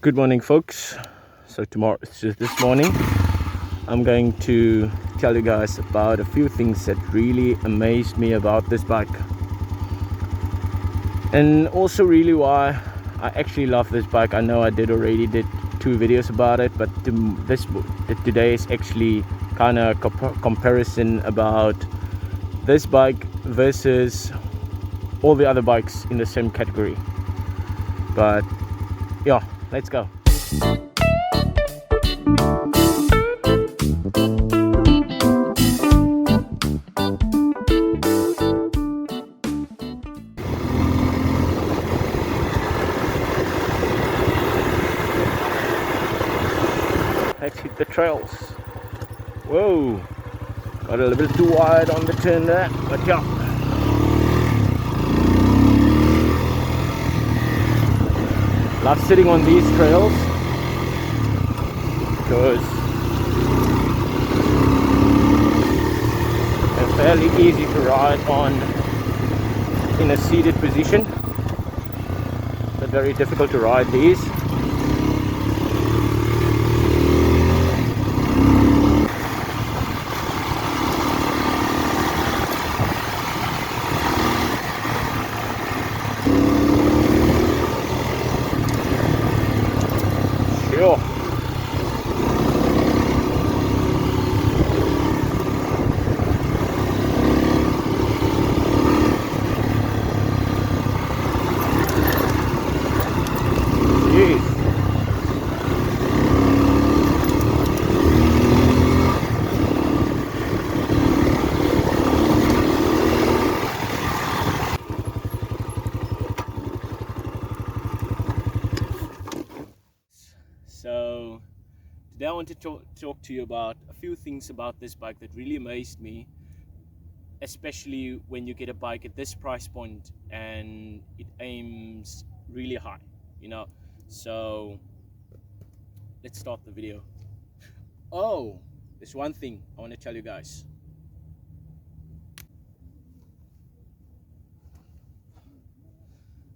Good morning, folks. So this morning I'm going to tell you guys about a few things that really amazed me about this bike, and also really why I actually love this bike. I know I did 2 videos about it, but today is actually kind of comparison about this bike versus all the other bikes in the same category. But yeah, let's go. Let's hit the trails. Whoa, got a little bit too wide on the turn there, but yeah. Love sitting on these trails because they're fairly easy to ride on in a seated position, but very difficult to ride these. Sure. Jeez. So today I want to talk to you about a few things about this bike that really amazed me, especially when you get a bike at this price point and it aims really high, So let's start the video. Oh, there's one thing I want to tell you guys.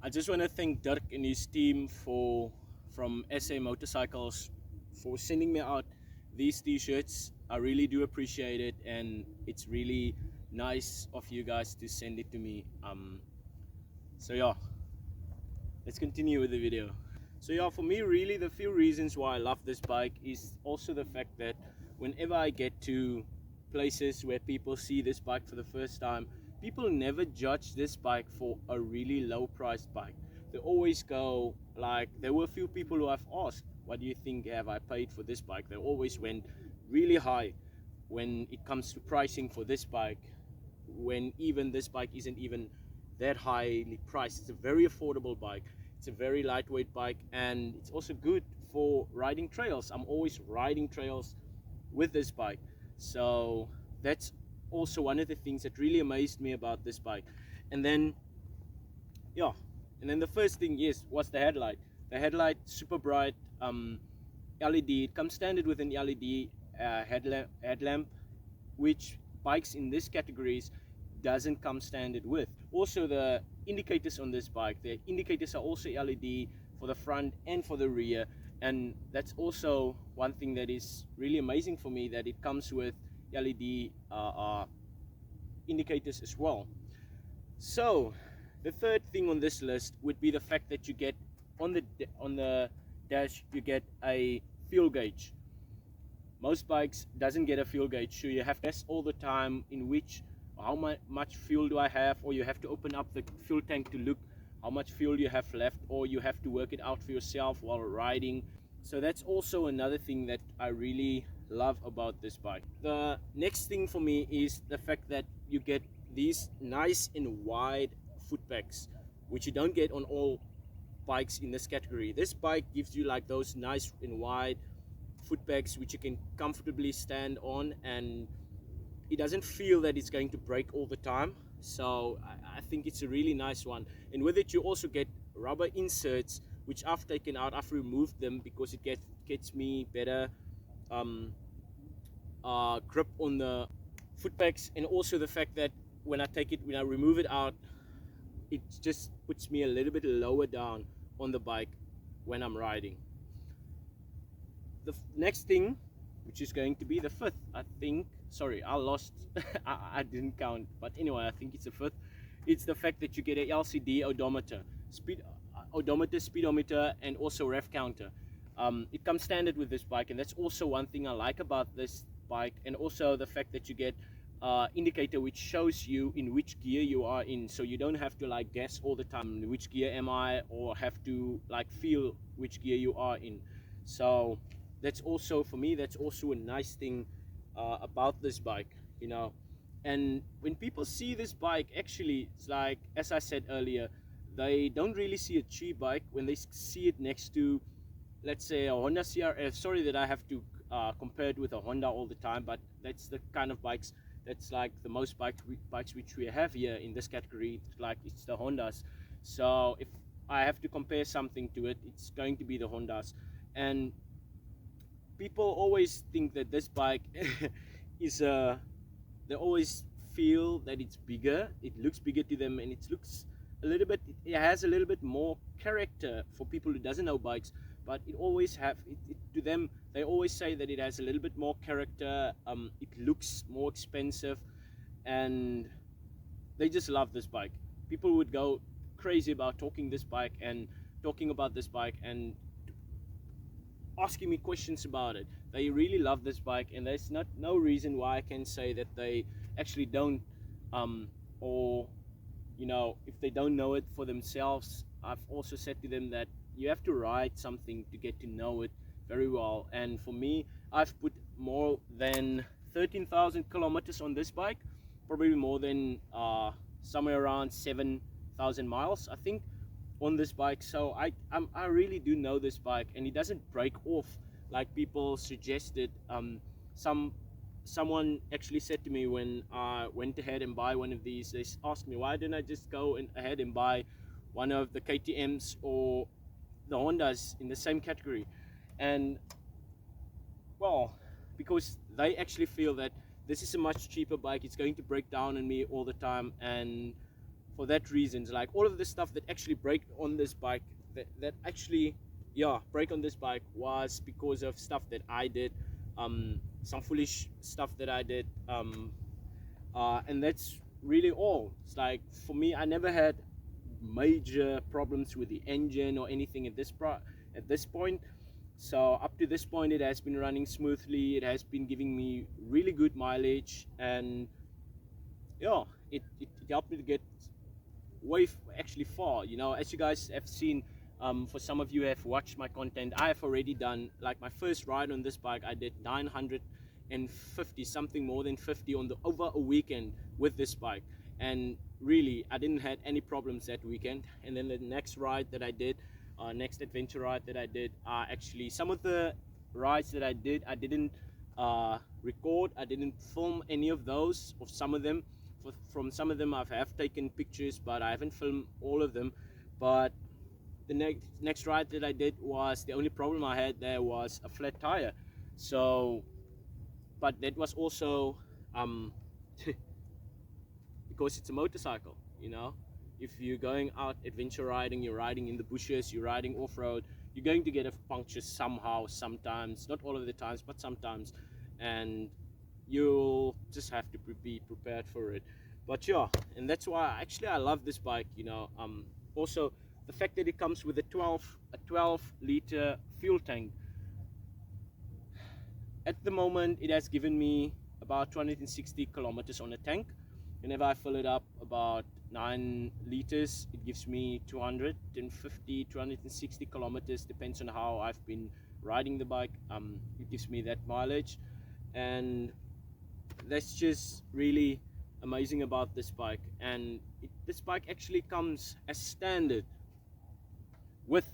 I just want to thank Dirk and his team from SA Motorcycles for sending me out these t-shirts. I really do appreciate it, and it's really nice of you guys to send it to me. So yeah, let's continue with the video. So yeah, for me, really the few reasons why I love this bike is also the fact that whenever I get to places where people see this bike for the first time, people never judge this bike for a really low priced bike. They always go, like, there were a few people who I've asked, what do you think have I paid for this bike? They always went really high when it comes to pricing for this bike, when even this bike isn't even that highly priced. It's a very affordable bike. It's a very lightweight bike, and it's also good for riding trails. I'm always riding trails with this bike, so that's also one of the things that really amazed me about this bike. And then the first thing, yes, was the headlight. The headlight, super bright, LED. It comes standard with an LED headlamp, which bikes in this categories doesn't come standard with. Also, the indicators on this bike, the indicators are also LED for the front and for the rear, and that's also one thing that is really amazing for me, that it comes with LED indicators as well. So the third thing on this list would be the fact that you get on the dash, you get a fuel gauge. Most bikes doesn't get a fuel gauge, so you have to test all the time in which how much fuel do I have, or you have to open up the fuel tank to look how much fuel you have left, or you have to work it out for yourself while riding. So that's also another thing that I really love about this bike. The next thing for me is the fact that you get these nice and wide foot pegs, which you don't get on all bikes in this category. This bike gives you like those nice and wide foot pegs which you can comfortably stand on, and it doesn't feel that it's going to break all the time. So I think it's a really nice one. And with it you also get rubber inserts, which I've taken out. I've removed them because it gets me better grip on the foot pegs, and also the fact that when I remove it out, it just puts me a little bit lower down on the bike when I'm riding. the next thing, which is going to be the fifth, I think. Sorry, I lost. I didn't count, but anyway, I think it's the fifth. It's the fact that you get a LCD odometer, speedometer, and also ref counter. It comes standard with this bike, and that's also one thing I like about this bike. And also the fact that you get indicator which shows you in which gear you are in, so you don't have to like guess all the time which gear am I, or have to like feel which gear you are in. So that's also, for me, that's also a nice thing about this bike, you know. And when people see this bike, actually, it's like, as I said earlier, they don't really see a cheap bike when they see it next to, let's say, a Honda CRF. Sorry that I have to compare it with a Honda all the time, but that's the kind of bikes, that's like the most bikes which we have here in this category. It's the Hondas. So if I have to compare something to it, it's going to be the Hondas. And people always think that this bike is they always feel that it's bigger, it looks bigger to them, and it looks a little bit, it has a little bit more character for people who doesn't know bikes. But it always have to them, they always say that it has a little bit more character, it looks more expensive, and they just love this bike. People would go crazy about talking about this bike and asking me questions about it. They really love this bike, and there's no reason why I can say that they actually don't, or you know, if they don't know it for themselves. I've also said to them that you have to ride something to get to know it very well. And for me, I've put more than 13,000 kilometers on this bike, probably more than somewhere around 7,000 miles, I think, on this bike. So I really do know this bike, and it doesn't break off like people suggested. Someone actually said to me when I went ahead and buy one of these, they asked me, why didn't I just go ahead and buy one of the KTMs or the Hondas in the same category? And well, because they actually feel that this is a much cheaper bike, it's going to break down on me all the time. And for that reasons, like all of the stuff that actually break on this bike, that actually break on this bike, was because of stuff that I did, some foolish stuff that I did, and that's really all. It's like, for me, I never had major problems with the engine or anything at this point. So up to this point, it has been running smoothly, it has been giving me really good mileage, and yeah, it helped me to get actually far, you know. As you guys have seen, for some of you who have watched my content, I have already done, like, my first ride on this bike, I did 950, something more than 50 over a weekend with this bike. And really, I didn't have any problems that weekend. And then the next ride that I did, next adventure ride that I did, actually, some of the rides that I did, I didn't record, I didn't film any of those, of some of them. From some of them I have taken pictures, but I haven't filmed all of them. But the next ride that I did, was the only problem I had there was a flat tire. So, but that was also because it's a motorcycle, you know. If you're going out adventure riding, you're riding in the bushes, you're riding off-road, you're going to get a puncture somehow, sometimes, not all of the times, but sometimes, and you'll just have to be prepared for it. But yeah, and that's why actually I love this bike, you know. Also the fact that it comes with a 12 liter fuel tank. At the moment, it has given me about 260 kilometers on the tank. Whenever I fill it up about 9 liters, it gives me 250, 260 kilometers, depends on how I've been riding the bike. It gives me that mileage, and that's just really amazing about this bike. And this bike actually comes as standard with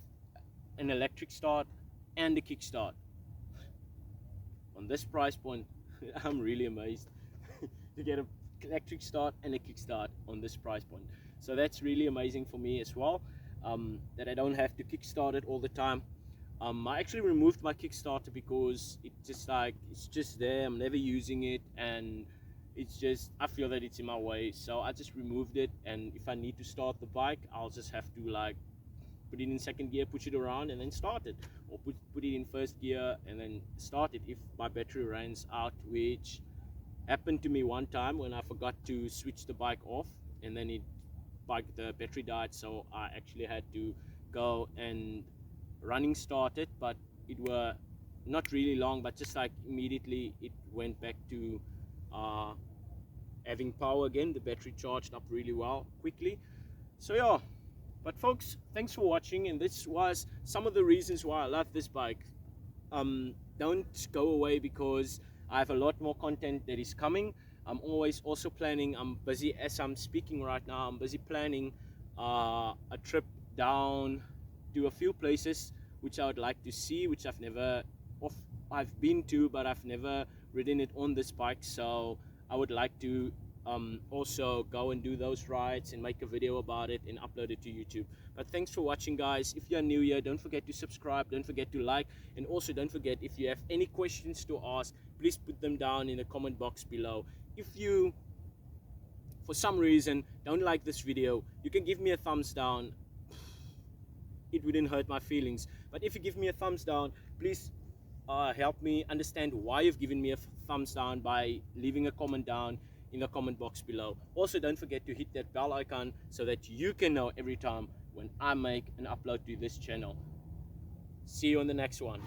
an electric start and a kickstart. On this price point, I'm really amazed to get an electric start and a kickstart on this price point. So that's really amazing for me as well, that I don't have to kickstart it all the time. I actually removed my Kickstarter because it's just there, I'm never using it, and it's just, I feel that it's in my way, so I just removed it. And if I need to start the bike, I'll just have to like put it in second gear, push it around, and then start it, or put it in first gear and then start it if my battery runs out, which happened to me one time when I forgot to switch the bike off, and then the battery died, so I actually had to go and running start it, but it were not really long, but just like immediately it went back to having power again. The battery charged up really well quickly. So yeah, but folks, thanks for watching, and this was some of the reasons why I love this bike. Don't go away, because I have a lot more content that is coming. I'm always also planning, I'm busy as I'm speaking right now, I'm busy planning a trip down to a few places which I would like to see, which I've been to, but I've never ridden it on this bike. So I would like to also go and do those rides and make a video about it and upload it to YouTube. But thanks for watching, guys. If you're new here, don't forget to subscribe, don't forget to like, and also don't forget, if you have any questions to ask, please put them down in the comment box below. If you for some reason don't like this video, you can give me a thumbs down. It wouldn't hurt my feelings, but if you give me a thumbs down, please help me understand why you've given me a thumbs down by leaving a comment down in the comment box below. Also, don't forget to hit that bell icon so that you can know every time when I make an upload to this channel. See you on the next one.